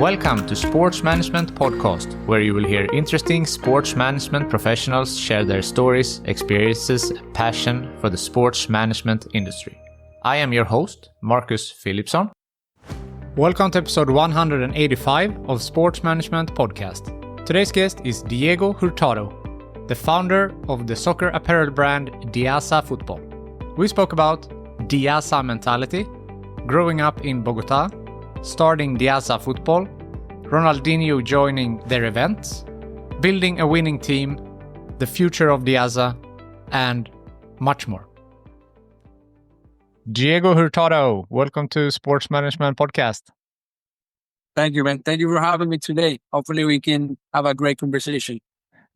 Welcome to Sports Management Podcast, where you will hear interesting sports management professionals share their stories, experiences, and passion for the sports management industry. I am your host, Marcus Philipson. Welcome to episode 185 of Sports Management Podcast. Today's guest is Diego Hurtado, the founder of the soccer apparel brand Diaza Football. We spoke about Diaza Mentality, growing up in Bogota, starting Diaza Football, Ronaldinho joining their events, building a winning team, the future of Diaza, and much more. Diego Hurtado, welcome to Sports Management Podcast. Thank you, man. Thank you for having me today. Hopefully we can have a great conversation.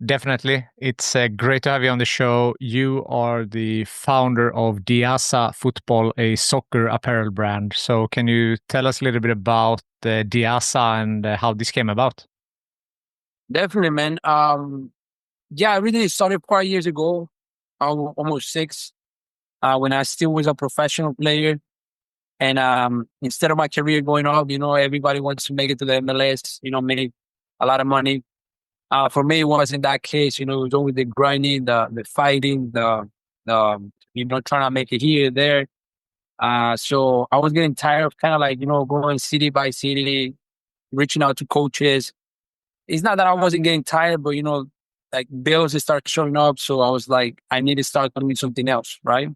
Definitely. It's great to have you on the show. You are the founder of Diaza Football, a soccer apparel brand. So can you tell us a little bit about Diaza and how this came about? Definitely, man. I really started 4 years ago, almost 6, when I still was a professional player. And instead of my career going up, everybody wants to make it to the MLS, make a lot of money. For me, it wasn't that case. It was always the grinding, the fighting, the trying to make it here, there. So I was getting tired of kind of like, going city by city, reaching out to coaches. It's not that I wasn't getting tired, but, like bills start showing up. So I was like, I need to start doing something else, right?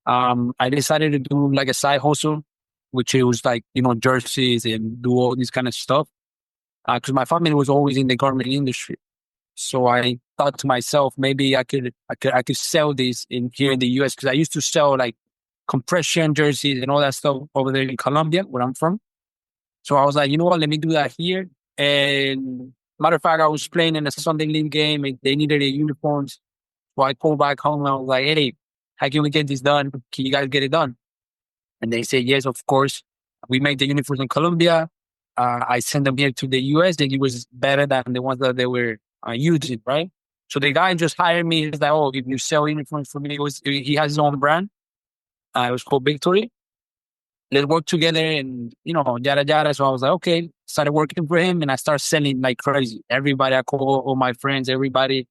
I decided to do like a side hustle, which it was like, jerseys and do all this kind of stuff. Because my family was always in the garment industry. So I thought to myself, maybe I could sell this here in the US, because I used to sell like compression jerseys and all that stuff over there in Colombia, where I'm from. So I was like, you know what, let me do that here. And matter of fact, I was playing in a Sunday league game and they needed the uniforms. So I called back home and I was like, hey, how can we get this done? Can you guys get it done? And they said, yes, of course. We make the uniforms in Colombia. I sent them here to the US, and it was better than the ones that they were using, right? So the guy just hired me. He's like, oh, if you sell uniforms for me, he has his own brand. It was called Victory. Let's work together and, yada, yada. So I was like, okay, started working for him and I started selling like crazy. Everybody, I call all my friends, everybody,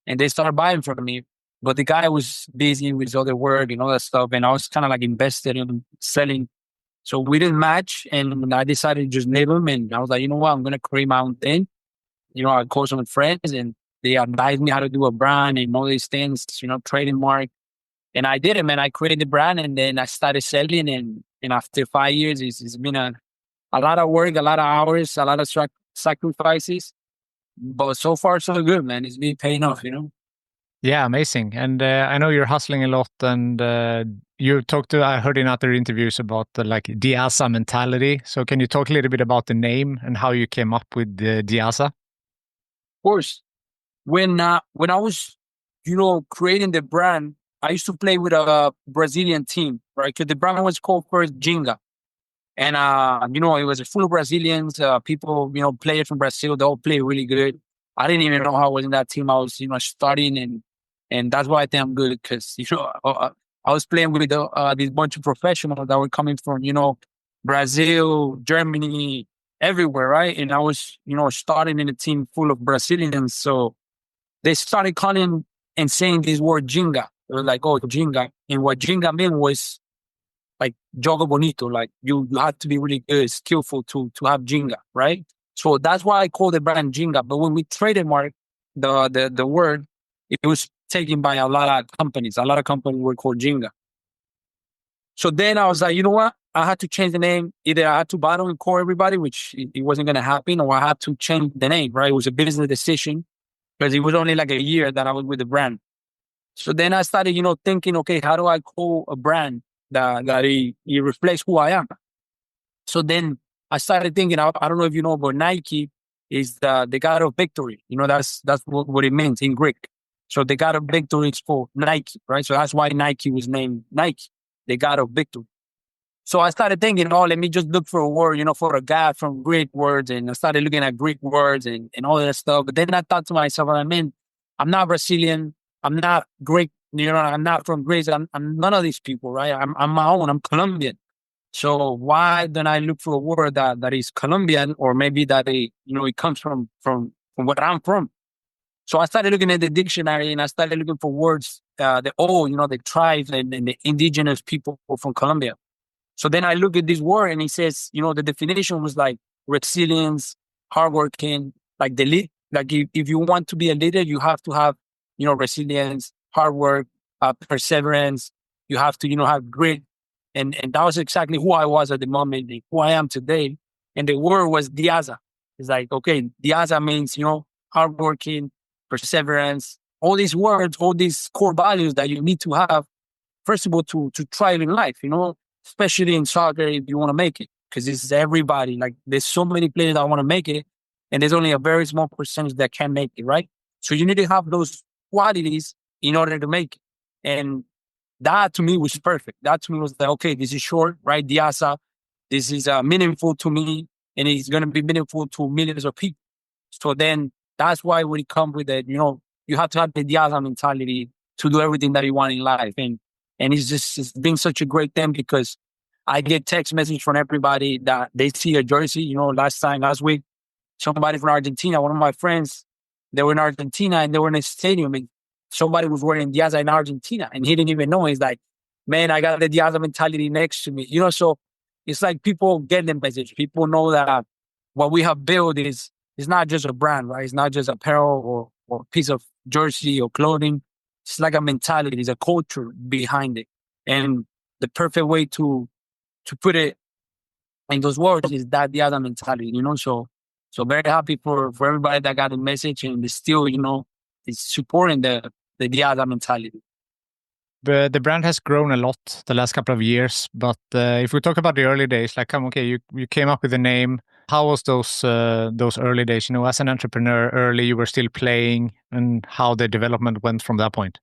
and they started buying from me. But the guy was busy with his other work and all that stuff. And I was kind of like invested in selling. So we didn't match, and I decided to just leave him. And I was like, you know what, I'm going to create my own thing. I called some friends and they advised me how to do a brand and all these things, trademark. And I did it, man. I created the brand and then I started selling. And after 5 years, it's been a lot of work, a lot of hours, a lot of sacrifices. But so far, so good, man. It's been paying off, Yeah, amazing. And I know you're hustling a lot, and I heard in other interviews about the Diaza Mentality. So can you talk a little bit about the name and how you came up with the Diaza? Of course. When I was, creating the brand, I used to play with a Brazilian team, right? Because the brand was called first Ginga. And, it was full of Brazilians, people, players from Brazil. They all play really good. I didn't even know how I was in that team. I was, starting and that's why I think I'm good, because, I was playing with this bunch of professionals that were coming from, Brazil, Germany, everywhere, right? And I was, starting in a team full of Brazilians. So they started calling and saying this word Ginga. They were like, oh, Ginga. And what Ginga meant was like jogo bonito, like you have to be really good, skillful to have Ginga, right? So that's why I call the brand Ginga. But when we trademarked the word, it was taken by a lot of companies. A lot of companies were called Ginga. So then I was like, you know what? I had to change the name. Either I had to battle and call everybody, which it wasn't going to happen, or I had to change the name, right? It was a business decision because it was only like a year that I was with the brand. So then I started, thinking, okay, how do I call a brand that it reflects who I am? So then I started thinking, I don't know if you know, but Nike is the god of victory. That's what it means in Greek. So the god of victory is called Nike, right? So that's why Nike was named Nike, the god of victory. So I started thinking, let me just look for a word, for a god from Greek words. And I started looking at Greek words and all that stuff. But then I thought to myself, I'm not Brazilian. I'm not Greek. I'm not from Greece. I'm none of these people, right? I'm my own. I'm Colombian. So why don't I look for a word that is Colombian, or maybe that it comes from where I'm from? So I started looking at the dictionary and I started looking for words, the tribes and the indigenous people from Colombia. So then I look at this word and it says, the definition was like resilience, hardworking, like the lead. Like if you want to be a leader, you have to have, resilience, hard work, perseverance. You have to, have grit. And that was exactly who I was at the moment, and who I am today. And the word was Diaza. It's like, okay, Diaza means, hardworking, perseverance, all these words, all these core values that you need to have, first of all, to thrive in life, especially in soccer if you want to make it. Because this is everybody. Like there's so many players that want to make it, and there's only a very small percentage that can make it, right? So you need to have those qualities in order to make it. And that to me was perfect. That to me was like, okay, this is short, right? Diaza, this is meaningful to me, and it's going to be meaningful to millions of people. So then that's why when it comes with it, you have to have the Diaza mentality to do everything that you want in life. And it's been such a great thing because I get text message from everybody that they see a jersey. Last week, somebody from Argentina, one of my friends, they were in Argentina and they were in a stadium and somebody was wearing Diaza in Argentina and he didn't even know. He's like, man, I got the Diaza mentality next to me. So it's like people get the message. People know that what we have built is not just a brand, right? It's not just apparel or piece of jersey or clothing. It's like a mentality. It's a culture behind it. And the perfect way to put it in those words is that Diaza mentality, So very happy for everybody that got the message and is still, is supporting the Diaza mentality. The brand has grown a lot the last couple of years, but if we talk about the early days, like, you came up with the name. How was those early days? As an entrepreneur, early you were still playing, and how the development went from that point.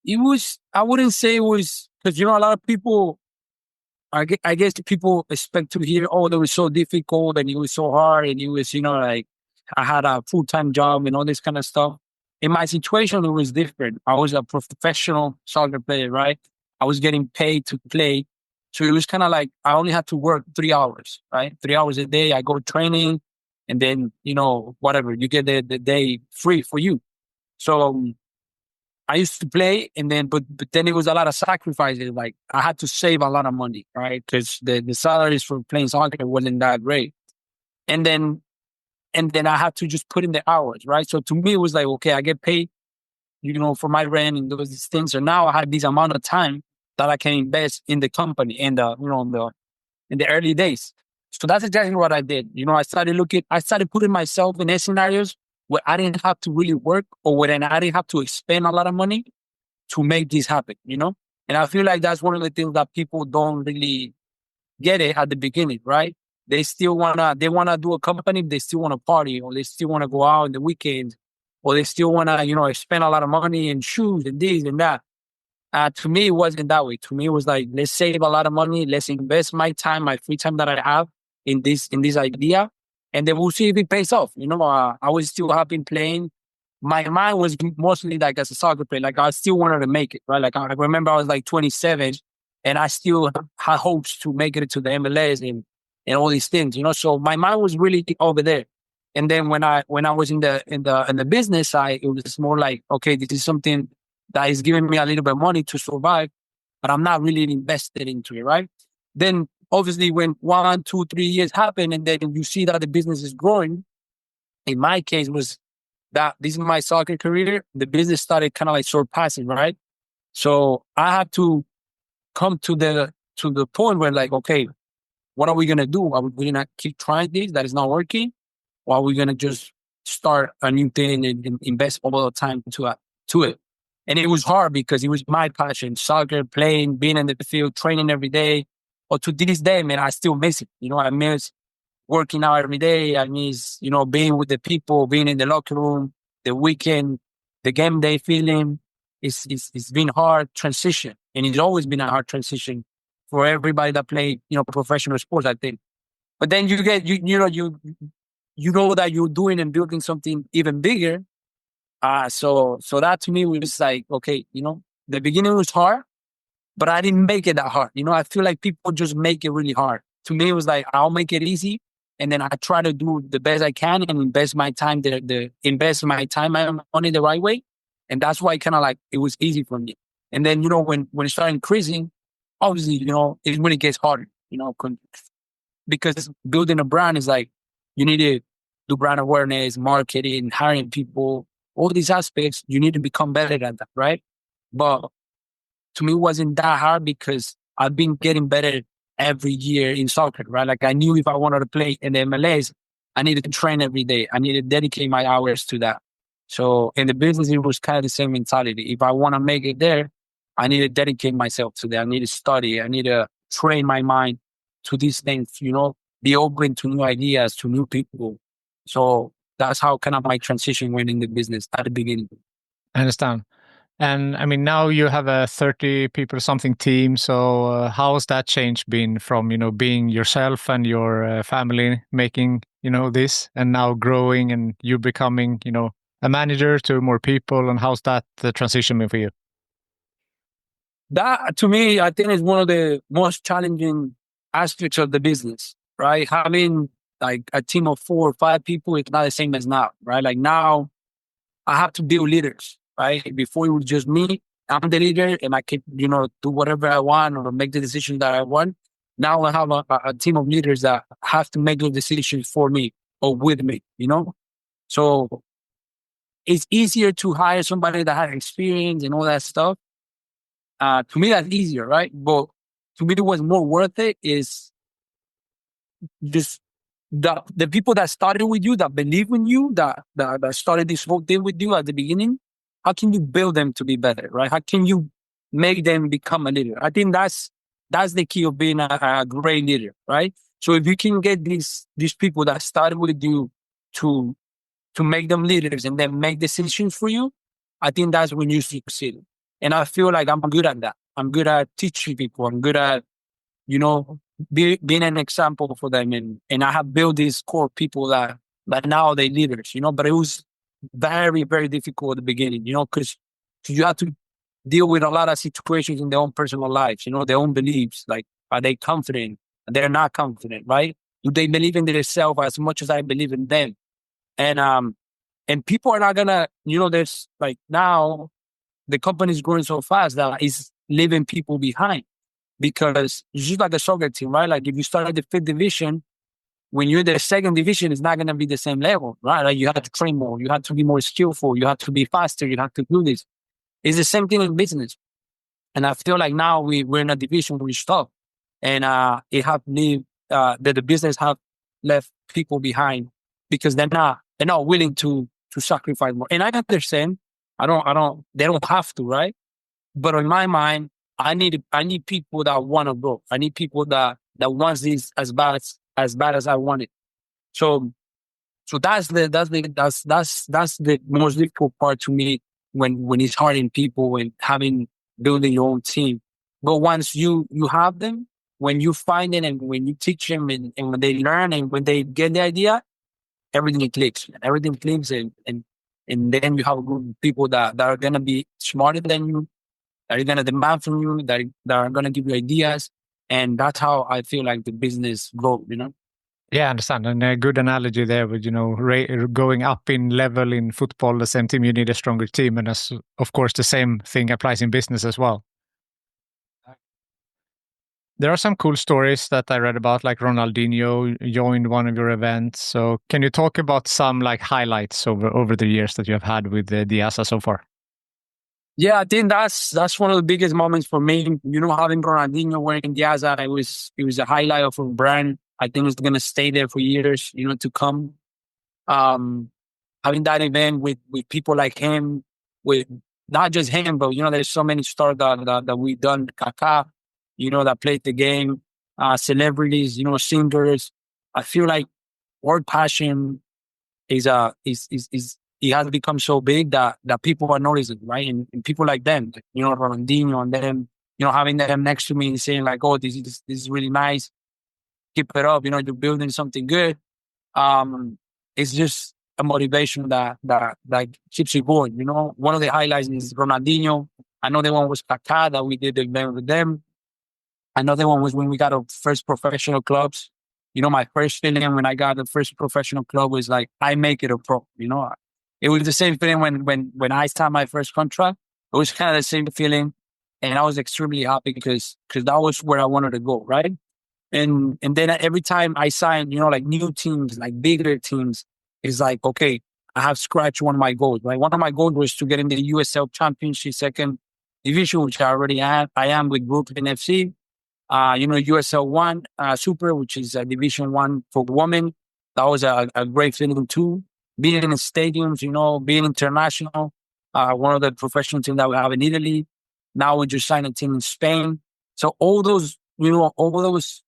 It was, I wouldn't say it was, because a lot of people, I guess the people expect to hear, oh, that was so difficult and it was so hard and it was, like I had a full-time job and all this kind of stuff. In my situation, it was different. I was a professional soccer player, right? I was getting paid to play. So it was kind of like I only had to work 3 hours, right? 3 hours a day. I go training and then, whatever, you get the day free for you. So I used to play and then, but then it was a lot of sacrifices. Like I had to save a lot of money, right? Because the salaries for playing soccer wasn't that great. And then I had to just put in the hours, right? So to me, it was like, okay, I get paid, for my rent and those things. So now I have this amount of time that I can invest in the company and in the early days. So that's exactly what I did. I started putting myself in scenarios where I didn't have to really work or where I didn't have to spend a lot of money to make this happen, And I feel like that's one of the things that people don't really get it at the beginning, right? They wanna do a company, they still wanna party, or they still wanna go out in the weekends, or they still wanna, spend a lot of money in shoes and this and that. To me, it wasn't that way. To me, it was like, let's save a lot of money. Let's invest my time, my free time that I have in this idea. And then we'll see if it pays off. I was still happy playing. My mind was mostly like as a soccer player, like I still wanted to make it, right? Like I remember I was like 27 and I still had hopes to make it to the MLS and all these things, So my mind was really over there. And then when I was in the business side, it was more like, okay, this is something that is giving me a little bit of money to survive, but I'm not really invested into it, right? Then obviously when 1, 2, 3 years happen and then you see that the business is growing, in my case was that this is my soccer career, the business started kind of like surpassing, right? So I had to come to the point where like, okay, what are we going to do? Are we going to keep trying this that is not working? Or are we going to just start a new thing and invest all the time to it? And it was hard because it was my passion, soccer, playing, being in the field, training every day. But to this day, man, I still miss it. I miss working out every day. I miss, being with the people, being in the locker room, the weekend, the game day feeling. It's been hard transition. And it's always been a hard transition for everybody that play, professional sports, I think. But then you get, you know that you're doing and building something even bigger. So that to me was like, okay, the beginning was hard, but I didn't make it that hard. I feel like people just make it really hard. To me, it was like, I'll make it easy. And then I try to do the best I can and invest my time, invest my time and money the right way. And that's why kind of like, it was easy for me. And then, when it started increasing, obviously, it's when it gets harder, because building a brand is like, you need to do brand awareness, marketing, hiring people, all these aspects, you need to become better at that, right? But to me, it wasn't that hard because I've been getting better every year in soccer, right? Like I knew if I wanted to play in the MLS, I needed to train every day. I needed to dedicate my hours to that. So in the business, it was kind of the same mentality. If I want to make it there, I need to dedicate myself to that. I need to study. I need to train my mind to these things, be open to new ideas, to new people. So that's how kind of my transition went in the business at the beginning. I understand. And I mean, now you have a 30 people something team. So how has that change been from, being yourself and your family making, this and now growing and you becoming, a manager to more people? And how's that transition been for you? That to me, I think is one of the most challenging aspects of the business, right? Having like a team of 4 or 5 people, it's not the same as now, right? Like now I have to build leaders, right? Before it was just me, I'm the leader and I can, do whatever I want or make the decision that I want. Now I have a team of leaders that have to make those decisions for me or with me, So it's easier to hire somebody that has experience and all that stuff. To me, that's easier, right? But to me, what's more worth it is just the people that started with you, that believe in you, that started this whole thing with you at the beginning. How can you build them to be better, right? How can you make them become a leader? I think that's the key of being a great leader, right? So if you can get these people that started with you to make them leaders and then make decisions for you, I think that's when you succeed. And I feel like I'm good at that. I'm good at teaching people. I'm good at, being an example for them. And I have built these core people that now they leaders, but it was very, very difficult at the beginning, because you have to deal with a lot of situations in their own personal lives, their own beliefs. Like, are they confident? They're not confident, right? Do they believe in themselves as much as I believe in them? And people are not gonna, there's like now the company is growing so fast that it's leaving people behind because it's just like a soccer team, right? Like if you start at the 5th division, when you're in the 2nd division, it's not gonna be the same level, right? Like you have to train more, you have to be more skillful, you have to be faster, you have to do this. It's the same thing in business. And I feel like now we're in a division where we stop. And it have leave that the business have left people behind because they're not willing to sacrifice more. And I understand. They don't have to, right? But in my mind, I need people that want to grow. I need people that wants this as bad as I want it. So that's the most difficult part to me when it's hiring people and building your own team. But once you have them, when you find it and when you teach them and when they learn and when they get the idea, everything clicks. Everything clicks and then you have good people that are gonna be smarter than you, that are gonna demand from you, that are gonna give you ideas. And that's how I feel like the business grows. Yeah, I understand. And a good analogy there with, going up in level in football, the same team, you need a stronger team. And as, of course, the same thing applies in business as well. There are some cool stories that I read about, like Ronaldinho joined one of your events. So can you talk about some like highlights over the years that you have had with Diaza so far? Yeah, I think that's one of the biggest moments for me. Having Ronaldinho wearing Diaza, it was a highlight of a brand. I think it's gonna stay there for years, to come. Having that event with people like him, with not just him, but there's so many stars that we've done. Kaká, that played the game, celebrities, singers. I feel like word passion is it has become so big that people are noticing, right? And people like them, Ronaldinho and them, having them next to me and saying like, "Oh, this is really nice. Keep it up. You're building something good." It's just a motivation that keeps you going. One of the highlights is Ronaldinho. Another one was Kaká that we did the event with them. Another one was when we got our first professional clubs. My first feeling when I got the first professional club was like, I make it a pro. It was the same feeling when I signed my first contract. It was kind of the same feeling, and I was extremely happy because that was where I wanted to go, right? And then every time I sign, like new teams, like bigger teams, it's like, okay, I have scratched one of my goals. Like one of my goals was to get in the USL Championship second division, which I already have. I am with Brooklyn FC. USL One Super, which is Division One for women. That was a great feeling too. Being in the stadiums, being international. One of the professional teams that we have in Italy. Now we just signed a team in Spain. So all those, those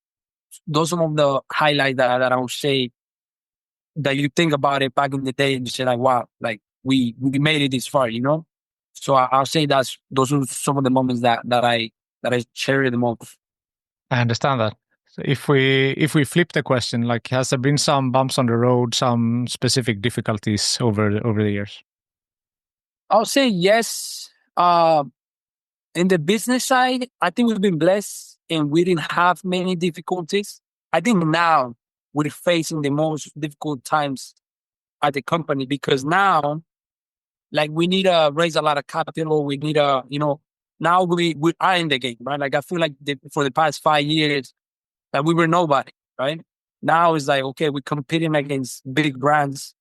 are some of the highlights that I would say that you think about it back in the day and you say like, wow, like we made it this far, So I'll say those are some of the moments that I cherish the most. I understand that. So if we flip the question, like, has there been some bumps on the road, some specific difficulties over the years? I'll say yes. In the business side, I think we've been blessed and we didn't have many difficulties. I think now we're facing the most difficult times at the company because now, like, we need to raise a lot of capital. We need to, now we are in the game, right? Like, I feel like for the past 5 years that we were nobody, right? Now it's like, okay, we're competing against big brands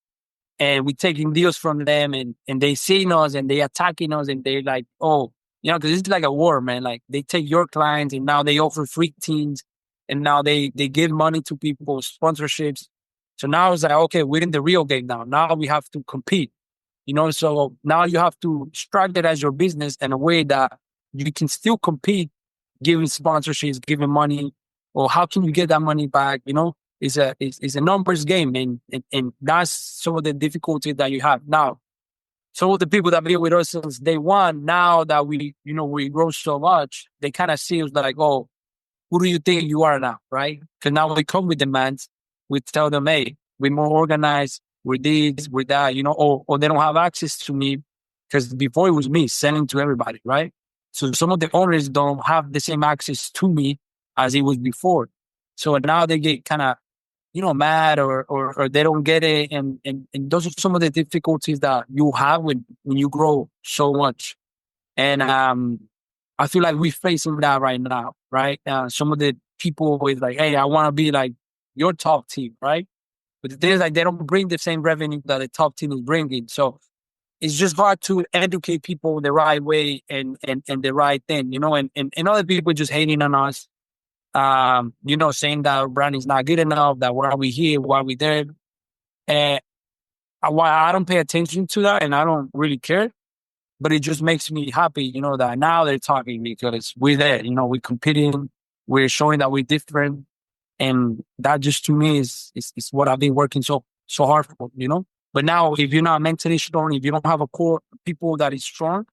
and we're taking deals from them and they seeing us and they attacking us and they're like, oh, because it's like a war, man. Like they take your clients and now they offer free teams and now they give money to people, sponsorships. So now it's like, okay, we're in the real game now. Now we have to compete, so now you have to structure it as your business in a way that you can still compete, giving sponsorships, giving money, or how can you get that money back? It's a numbers game, and that's some of the difficulty that you have now. Some of the people that been with us since day one, now that we grow so much, they kind of see us like, oh, who do you think you are now, right? Because now we come with demands. We tell them, hey, we're more organized, we're this, we're that, or they don't have access to me because before it was me selling to everybody, right? So some of the owners don't have the same access to me as it was before. So now they get kind of, mad or they don't get it. And those are some of the difficulties that you have when you grow so much. And I feel like we're facing that right now, right? Some of the people with like, hey, I want to be like your top team, right? But the thing is like they don't bring the same revenue that the top team is bringing. So it's just hard to educate people the right way and the right thing, and other people just hating on us. Saying that our brand is not good enough, that why are we here, why are we there? And I don't pay attention to that and I don't really care, but it just makes me happy, that now they're talking because we're there, we're competing, we're showing that we're different. And that just to me is what I've been working so hard for, But now if you're not mentally strong, if you don't have a core people that is strong,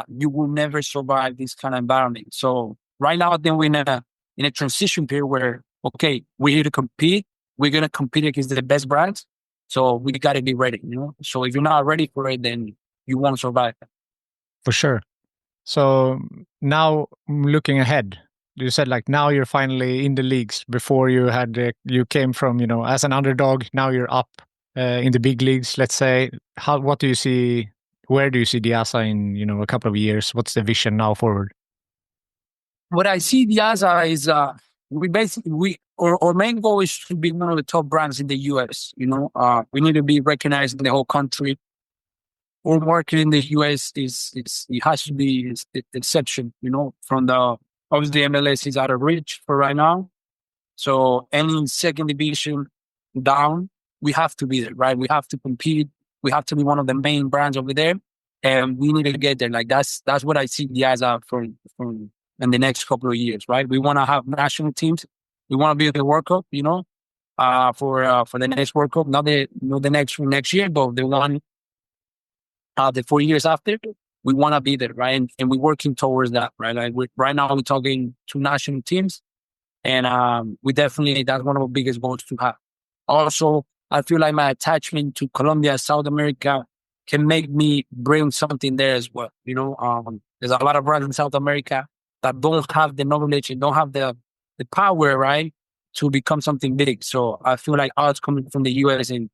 you will never survive this kind of environment. So right now, I think we're in a transition period where, okay, we're here to compete. We're going to compete against the best brands. So we got to be ready, So if you're not ready for it, then you won't survive. For sure. So now looking ahead, you said like now you're finally in the leagues. Before you had you came from, as an underdog. Now you're up in the big leagues, let's say. What do you see? Where do you see Diaza in, a couple of years? What's the vision now forward? What I see Diaza is our main goal is to be one of the top brands in the US. We need to be recognized in the whole country. Our market in the US it has to be exception. From the obviously MLS is out of reach for right now. So any second division down, we have to be there, right? We have to compete. We have to be one of the main brands over there, and we need to get there. Like that's what I see Diaza from in the next couple of years, right? We want to have national teams. We want to be at the World Cup, for the next World Cup, not the next year, but the one the 4 years after. We want to be there, right? And we're working towards that, right? Like right now, we're talking to national teams, and we definitely that's one of our biggest goals to have. Also, I feel like my attachment to Colombia, South America, can make me bring something there as well. There's a lot of brands in South America that don't have the knowledge and don't have the power, right, to become something big. So I feel like us coming from the US and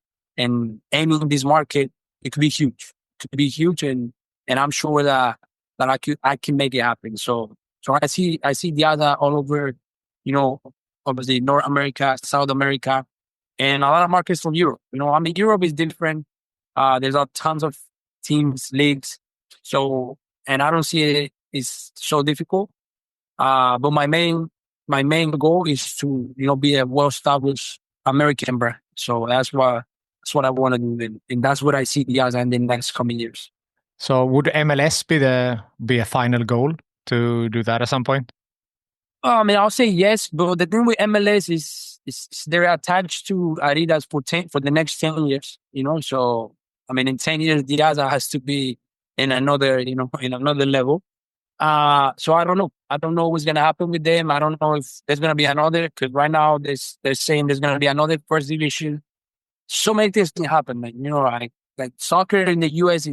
aiming this market, it could be huge. It could be huge, and I'm sure that I can make it happen. So I see Diaza all over, you know, obviously North America, South America, and a lot of markets from Europe. I mean, Europe is different. There's a tons of teams, leagues. So, and I don't see it is so difficult. But my main goal is to, be a well-established American brand. So that's what I want to do. And that's what I see Diaza in the next coming years. So would MLS be a final goal to do that at some point? I mean, I'll say yes, but the thing with MLS is they're attached to Adidas for the next 10 years, So, I mean, in 10 years, Diaza has to be in another, in another level. So I don't know. I don't know what's gonna happen with them. I don't know if there's gonna be another, because right now they're saying there's gonna be another first division. So many things can happen, man. Like soccer in the US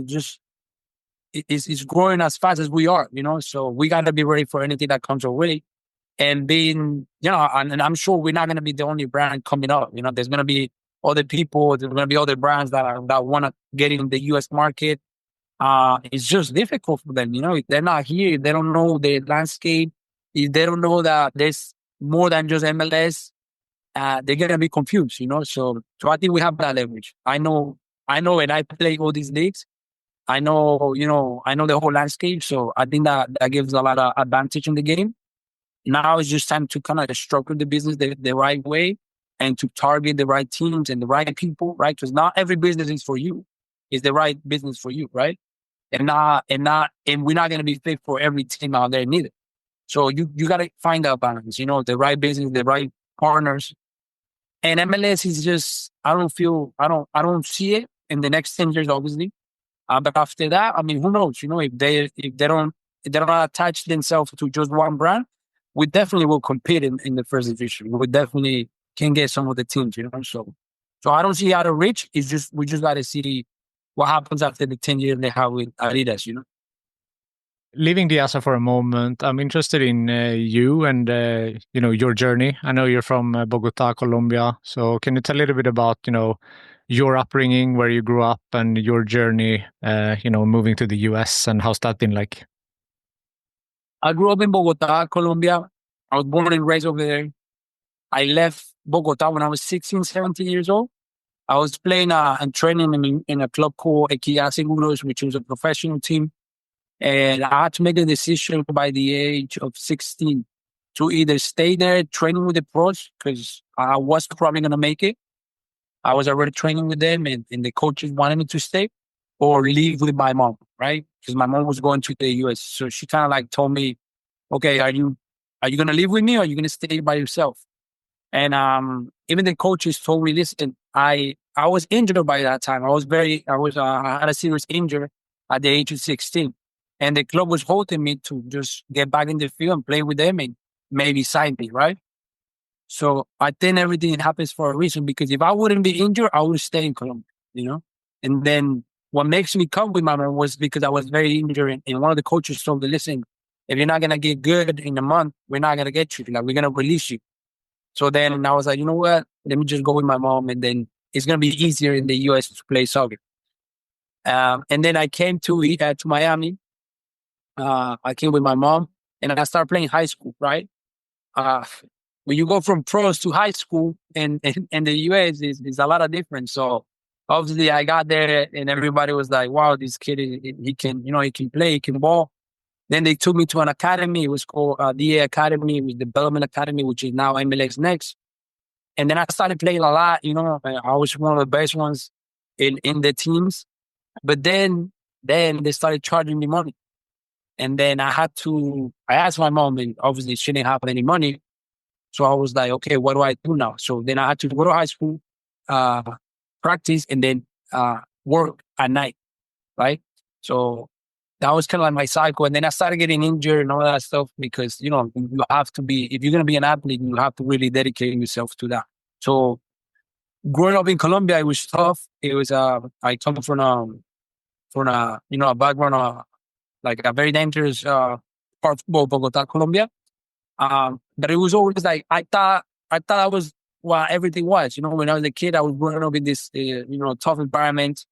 is growing as fast as we are, So we gotta be ready for anything that comes our way. And being, and I'm sure we're not gonna be the only brand coming up. There's gonna be other people, there's gonna be other brands that wanna get in the US market. It's just difficult for them. If they're not here, if they don't know the landscape, if they don't know that there's more than just MLS, they're gonna be confused. So I think we have that leverage. I know, and I play all these leagues. I know, I know the whole landscape. So I think that gives a lot of advantage in the game. Now it's just time to kind of structure the business the right way and to target the right teams and the right people, right? Because not every business is for you. It's the right business for you, right? And we're not going to be fit for every team out there neither. So you got to find that balance, the right business, the right partners. And MLS is just, I don't see it in the next 10 years, obviously. But after that, I mean, who knows, if they don't attach themselves to just one brand, we definitely will compete in the first division. We definitely can get some of the teams, So I don't see out of reach. It's just, we just got to see what happens after the 10 years they have with Adidas, Leaving Diaza for a moment, I'm interested in you and your journey. I know you're from Bogota, Colombia. So can you tell a little bit about your upbringing, where you grew up, and your journey, moving to the US, and how's that been like? I grew up in Bogota, Colombia. I was born and raised over there. I left Bogota when I was 16, 17 years old. I was playing and training in a club called Equidad Seguros, which was a professional team. And I had to make a decision by the age of 16 to either stay there training with the pros, because I was probably going to make it. I was already training with them, and the coaches wanted me to stay, or leave with my mom, right? Because my mom was going to the US. So she kind of like told me, okay, are you going to leave with me, or are you going to stay by yourself? And even the coaches told me, listen, I was injured by that time. I had a serious injury at the age of 16. And the club was holding me to just get back in the field and play with them and maybe sign me, right? So I think everything happens for a reason, because if I wouldn't be injured, I would stay in Colombia, And then what makes me come with my mom was because I was very injured. And one of the coaches told me, listen, if you're not going to get good in a month, we're not going to get you. Like, we're going to release you. So then I was like, you know what? Let me just go with my mom, and then it's going to be easier in the US to play soccer. And then I came to Miami. I came with my mom, and I started playing high school, right? When you go from pros to high school in the US, is a lot of difference. So obviously I got there, and everybody was like, wow, this kid, he can, he can play, he can ball. Then they took me to an academy. It was called DA Academy. It was Development Academy, which is now MLS Next. And then I started playing a lot, I was one of the best ones in the teams. But then they started charging me money. And then I asked my mom, and obviously she didn't have any money. So I was like, okay, what do I do now? So then I had to go to high school, practice, and then work at night, right? So that was kind of like my cycle. And then I started getting injured and all that stuff, because, you have to be, if you're going to be an athlete, you have to really dedicate yourself to that. So growing up in Colombia, it was tough. It was, I come from a background like a very dangerous part of Bogota, Colombia. But it was always like I thought I was what everything was. When I was a kid, I was growing up in this tough environment.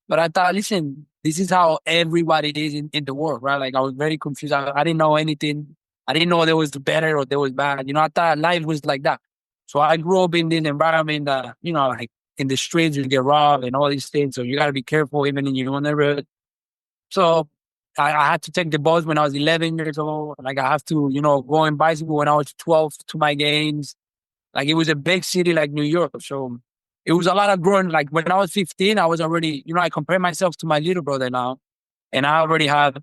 But I thought, listen, this is how everybody is in the world, right? Like I was very confused. I didn't know anything. I didn't know there was better or there was bad. I thought life was like that. So I grew up in this environment that, like in the streets, you get robbed and all these things. So you got to be careful even in your own neighborhood. So I had to take the bus when I was 11 years old. Like I have to, go on bicycle when I was 12 to my games. Like it was a big city like New York. So it was a lot of growing. Like when I was 15, I was already, I compare myself to my little brother now. And I already have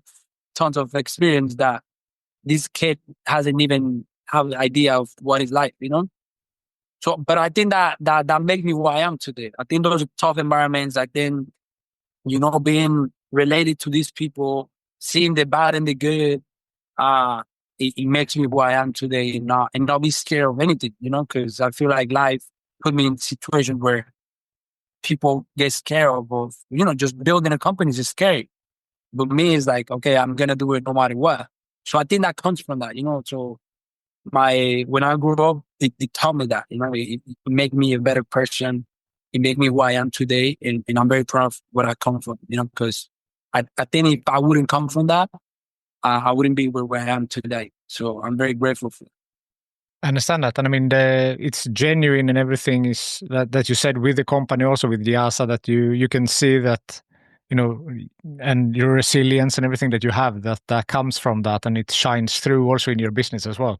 tons of experience that this kid hasn't even have an idea of what it's like. So, but I think that made me who I am today. I think those tough environments, I think, being related to these people, seeing the bad and the good, uh, it makes me who I am today and not be scared of anything, because I feel like life put me in situations where people get scared of just building a company is scary. But me is like, okay, I'm gonna do it no matter what. So I think that comes from that. So when I grew up, it taught me that, it made me a better person. It made me who I am today. And I'm very proud of where I come from, because I think if I wouldn't come from that, I wouldn't be where I am today. So I'm very grateful for it. I understand that. And I mean, it's genuine and everything is that you said with the company, also with Diaza, that you can see that, and your resilience and everything that you have, that comes from that and it shines through also in your business as well.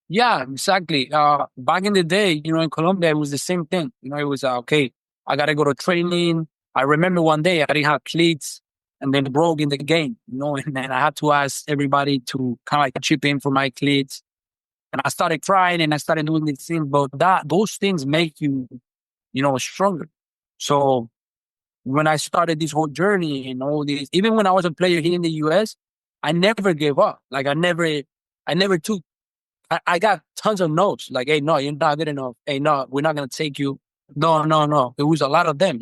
Yeah, exactly. Back in the day, in Colombia, it was the same thing. It was, okay, I got to go to training. I remember one day I didn't have cleats and then broke in the game, and then I had to ask everybody to kind of like chip in for my cleats. And I started crying and I started doing these things, but those things make you, stronger. So when I started this whole journey and all this, even when I was a player here in the US, I never gave up. Like I never took, I got tons of notes like, hey, no, you're not good enough. Hey, no, we're not going to take you. No, no, no. It was a lot of them.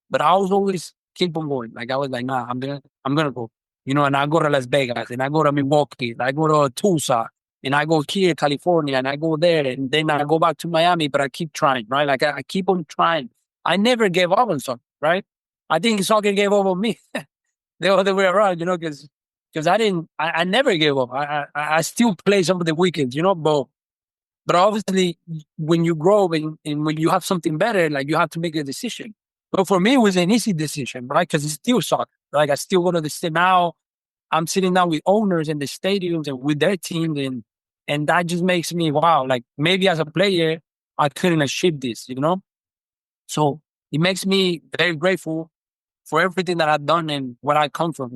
But I was always keep on going. Like I was like, nah, I'm going to go, and I go to Las Vegas and I go to Milwaukee, and I go to Tulsa and I go here, California, and I go there and then I go back to Miami, but I keep trying, right? Like I keep on trying. I never gave up on soccer, right? I think soccer gave up on me the other way around, because I never gave up. I still play some of the weekends, but obviously when you grow and when you have something better, like you have to make a decision. But for me, it was an easy decision, right? Because it's still soccer. Like I still go to the state now. I'm sitting down with owners in the stadiums and with their teams, and that just makes me wow. Like maybe as a player, I couldn't achieve this, So it makes me very grateful for everything that I've done and where I come from,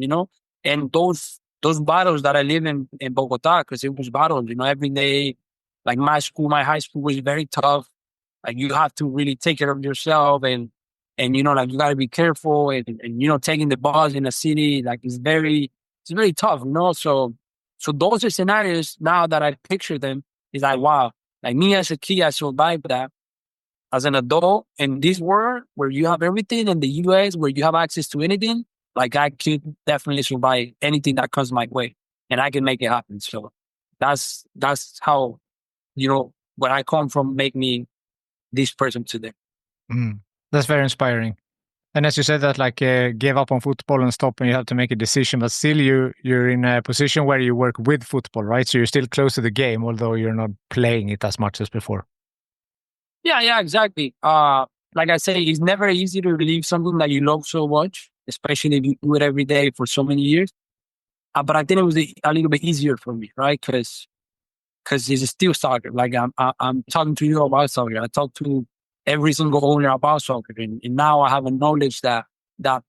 and those battles that I live in Bogota, because it was battles, every day. Like my high school was very tough. Like you have to really take care of yourself and like you gotta be careful and taking the bus in a city, like it's very tough, So those are scenarios now that I picture them, is like wow, like me as a kid, I survived that. As an adult in this world where you have everything in the US, where you have access to anything, like I could definitely survive anything that comes my way and I can make it happen. So that's how, where I come from make me this person today. That's very inspiring. And as you said that like gave up on football and stop and you have to make a decision, but still you're in a position where you work with football, right? So you're still close to the game, although you're not playing it as much as before. Yeah, exactly. Like I say, it's never easy to leave something that you love so much, especially if you do it every day for so many years. But I think it was a little bit easier for me, right? Because it's still soccer. Like I'm talking to you about soccer. I talk to every single owner about soccer, and now I have a knowledge that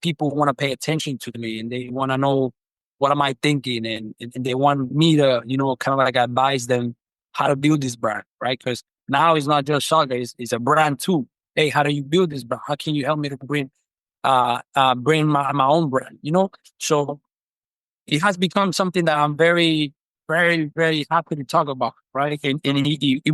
people want to pay attention to me, and they want to know what am I thinking, and they want me to kind of like advise them how to build this brand, right? Because now it's not just soccer; it's a brand too. Hey, how do you build this brand? How can you help me to bring my own brand? So it has become something that I'm very, very, very happy to talk about, right? And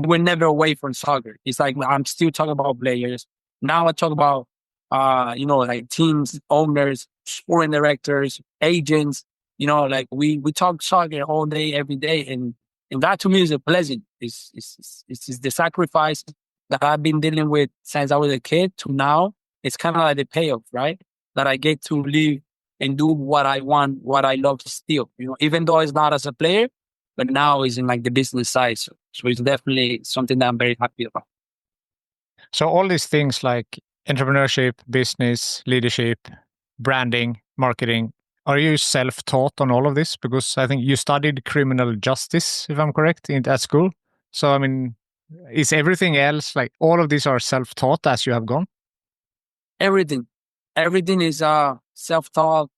we're never away from soccer. It's like I'm still talking about players. Now I talk about, like teams, owners, sporting directors, agents. Like we talk soccer all day, every day. And that to me is a blessing. It's the sacrifice that I've been dealing with since I was a kid to now. It's kind of like the payoff, right? That I get to live and do what I want, what I love still, even though it's not as a player, but now it's in like the business side. So it's definitely something that I'm very happy about. So all these things like entrepreneurship, business, leadership, branding, marketing, are you self-taught on all of this? Because I think you studied criminal justice, if I'm correct, at school. So, I mean, is everything else, like all of these are self-taught as you have gone? Everything is self-taught.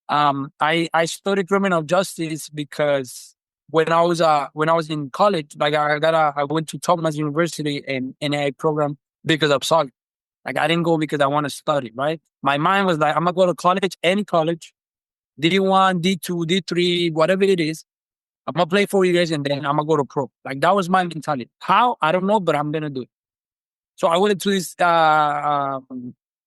I studied criminal justice because when I was in college, like I went to Thomas University and NA program because of soccer. Like I didn't go because I want to study, right? My mind was like, I'm gonna go to college, any college, D1, D2, D3, whatever it is. I'm gonna play 4 years and then I'm gonna go to pro. Like that was my mentality. How? I don't know, but I'm gonna do it. So I went to this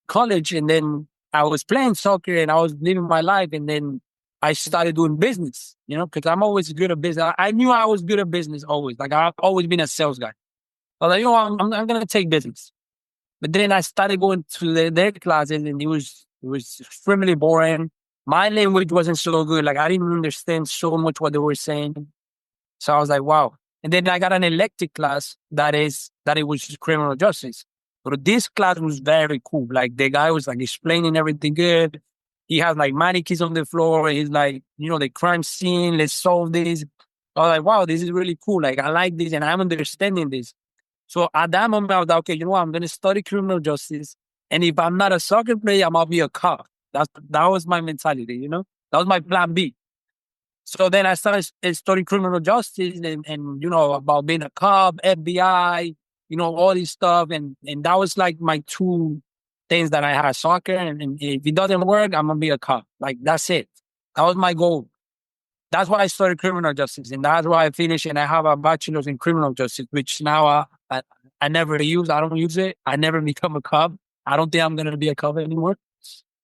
college and then I was playing soccer and I was living my life. And then I started doing business, because I'm always good at business. I knew I was good at business always. Like I've always been a sales guy. I was like, I'm going to take business. But then I started going to their classes and it was extremely boring. My language wasn't so good. Like I didn't understand so much what they were saying. So I was like, wow. And then I got an elective class that it was criminal justice. But this class was very cool. Like the guy was like explaining everything good. He has like mannequins on the floor. He's like, the crime scene. Let's solve this. I was like, wow, this is really cool. Like I like this and I'm understanding this. So at that moment, I was like, okay, what? I'm going to study criminal justice. And if I'm not a soccer player, I'm going to be a cop. That was my mentality, That was my plan B. So then I started studying criminal justice and about being a cop, FBI, all this stuff. And that was like my two things that I had, soccer. And if it doesn't work, I'm going to be a cop. Like, that's it. That was my goal. That's why I started criminal justice. And that's why I finished and I have a bachelor's in criminal justice, which now I never use. I don't use it. I never become a cop. I don't think I'm going to be a cop anymore.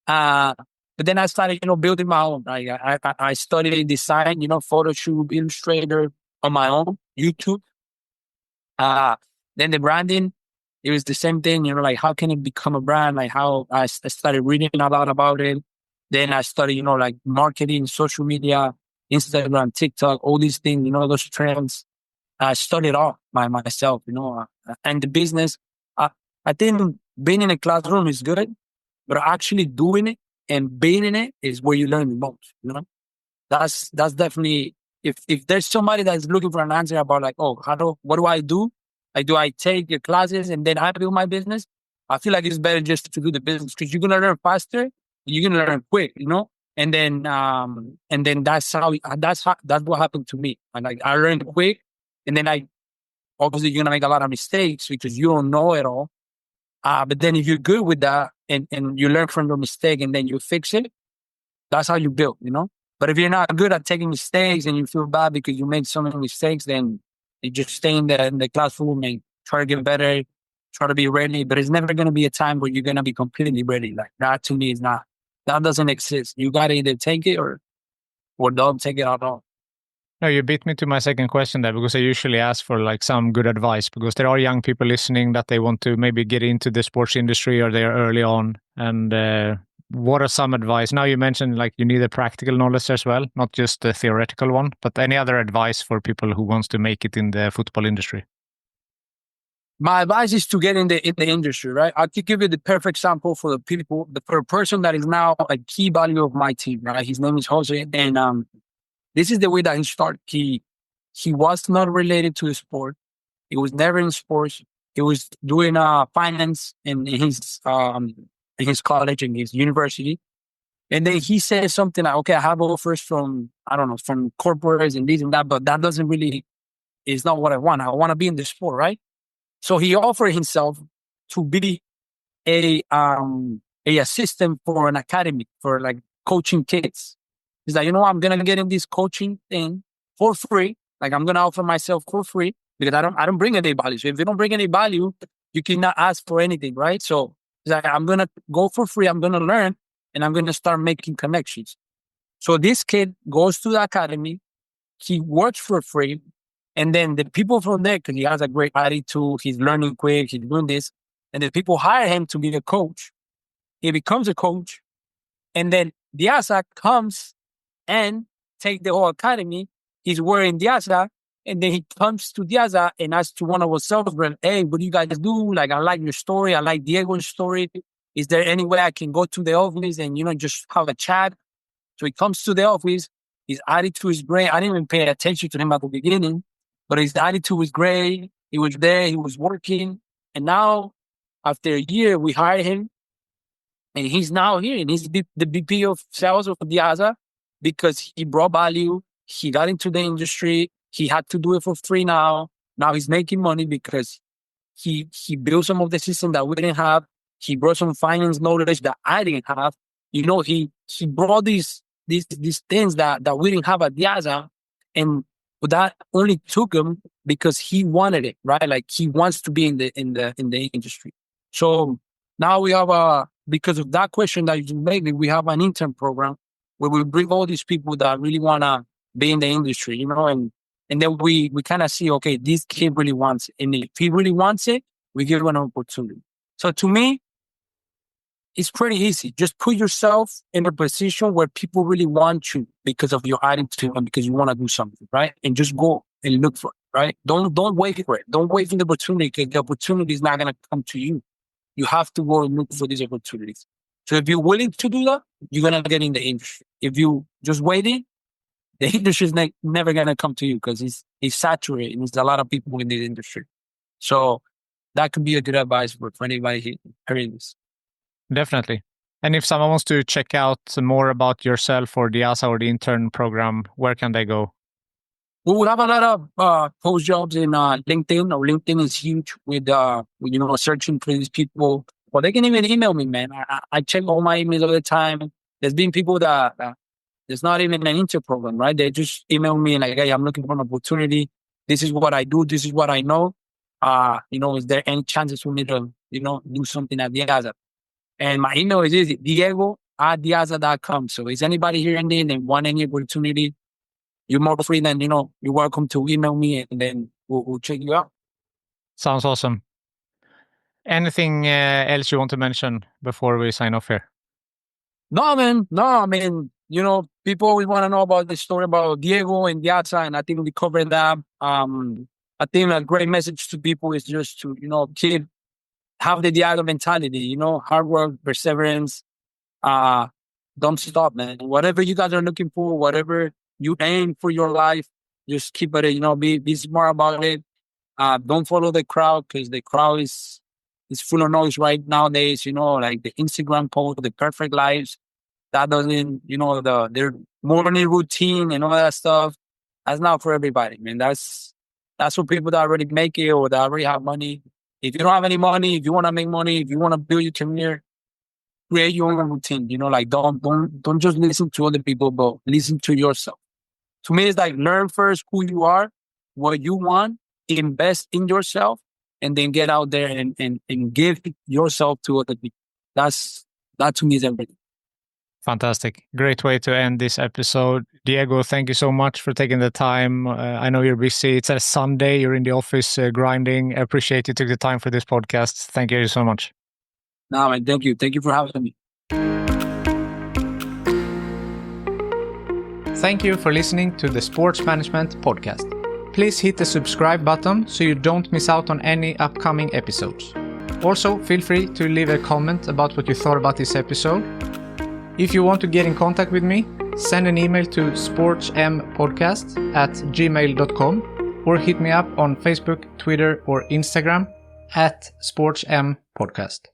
But then I started, building my own. I studied design, Photoshop, Illustrator on my own, YouTube. Then the branding, it was the same thing, like how can it become a brand? Like how I started reading a lot about it. Then I studied, like marketing, social media, Instagram, TikTok, all these things, those trends. I studied all by myself, and the business. I think being in a classroom is good, but actually doing it and being in it is where you learn the most, That's definitely, if there's somebody that's looking for an answer about like, oh, what do I do? Like, do I take your classes and then I build my business? I feel like it's better just to do the business because you're going to learn faster. You're going to learn quick, And then that's what happened to me. And like, I learned quick and then obviously you're going to make a lot of mistakes because you don't know it all. But then if you're good with that and you learn from your mistake and then you fix it, that's how you build, But if you're not good at taking mistakes and you feel bad because you made so many mistakes, then you just stay in the classroom and try to get better, try to be ready. But it's never going to be a time where you're going to be completely ready. Like that to me is not, that doesn't exist. You got to either take it or don't take it at all. No, you beat me to my second question there because I usually ask for like some good advice because there are young people listening that they want to maybe get into the sports industry or they're early on. And what are some advice? Now you mentioned like you need a practical knowledge as well, not just a theoretical one, but any other advice for people who wants to make it in the football industry? My advice is to get in the industry, right? I'll give you the perfect sample for for a person that is now a key value of my team, right? His name is Jose. And this is the way that he started. He was not related to the sport. He was never in sports. He was doing finance in his college, in his university. And then he said something like, okay, I have offers from, I don't know, from corporates and this and that, but that doesn't really, is not what I want. I want to be in the sport, right? So he offered himself to be a assistant for an academy for like coaching kids. He's like, I'm going to get in this coaching thing for free. Like I'm going to offer myself for free because I don't bring any value. So if you don't bring any value, you cannot ask for anything, right? So he's like, I'm going to go for free. I'm going to learn and I'm going to start making connections. So this kid goes to the academy, he works for free, and then the people from there, because he has a great attitude, he's learning quick, he's doing this, and the people hire him to be a coach. He becomes a coach, and then Diaza comes and take the whole academy. He's wearing Diaza, and then he comes to Diaza and asks to one of us celebrants, hey, what do you guys do? Like, I like your story. I like Diego's story. Is there any way I can go to the office and, just have a chat? So he comes to the office. His attitude is great. I didn't even pay attention to him at the beginning, but his attitude was great. He was there. He was working. And now, after a year, we hired him. And he's now here. And he's the VP of sales of Diaza because he brought value. He got into the industry. He had to do it for free now. Now he's making money because he built some of the system that we didn't have. He brought some finance knowledge that I didn't have. He brought these things that we didn't have at Diaza, and that only took him because he wanted it, right? Like he wants to be in the industry. So now we have because of that question that you made, we have an intern program where we bring all these people that really wanna be in the industry, and then we kind of see, okay, this kid really wants it, and if he really wants it, we give him an opportunity. So to me, it's pretty easy. Just put yourself in a position where people really want you because of your attitude and because you want to do something, right? And just go and look for it, right? Don't wait for it. Don't wait for the opportunity because the opportunity is not going to come to you. You have to go and look for these opportunities. So if you're willing to do that, you're going to get in the industry. If you just waiting, the industry is never going to come to you because it's saturated. There's a lot of people in the industry. So that could be a good advice for anybody hearing this. Definitely. And if someone wants to check out more about yourself or Diaza or the intern program, where can they go? We will have a lot of post jobs in LinkedIn. Or LinkedIn is huge with searching for these people. Well, they can even email me, man. I check all my emails all the time. There's been people that there's not even an intern program, right? They just email me and like, hey, I'm looking for an opportunity. This is what I do. This is what I know. Is there any chances for me to, do something at Diaza? And my email is easy, Diego@diaza.com. So is anybody here in there and want any opportunity, you're more free than, you're welcome to email me and then we'll check you out. Sounds awesome. Anything else you want to mention before we sign off here? No, man. No, I mean, people always want to know about the story about Diego and Diaza, and I think we covered that. I think a great message to people is just to, have the Diaza mentality, hard work, perseverance. Don't stop, man. Whatever you guys are looking for, whatever you aim for your life, just keep at it, be smart about it. Don't follow the crowd because the crowd is full of noise right nowadays, like the Instagram post, the perfect lives. That doesn't, their morning routine and all that stuff. That's not for everybody, man. That's for people that already make it or that already have money. If you don't have any money, if you want to make money, if you want to build your career, create your own routine. Like don't just listen to other people, but listen to yourself. To me, it's like learn first who you are, what you want, invest in yourself, and then get out there and give yourself to other people. That to me is everything. Fantastic. Great way to end this episode. Diego, thank you so much for taking the time. I know you're busy. It's a Sunday. You're in the office grinding. I appreciate you took the time for this podcast. Thank you so much. No, man, thank you. Thank you for having me. Thank you for listening to the Sports Management Podcast. Please hit the subscribe button so you don't miss out on any upcoming episodes. Also, feel free to leave a comment about what you thought about this episode. If you want to get in contact with me, send an email to sportsmpodcast@gmail.com or hit me up on Facebook, Twitter, or Instagram @sportmpodcast.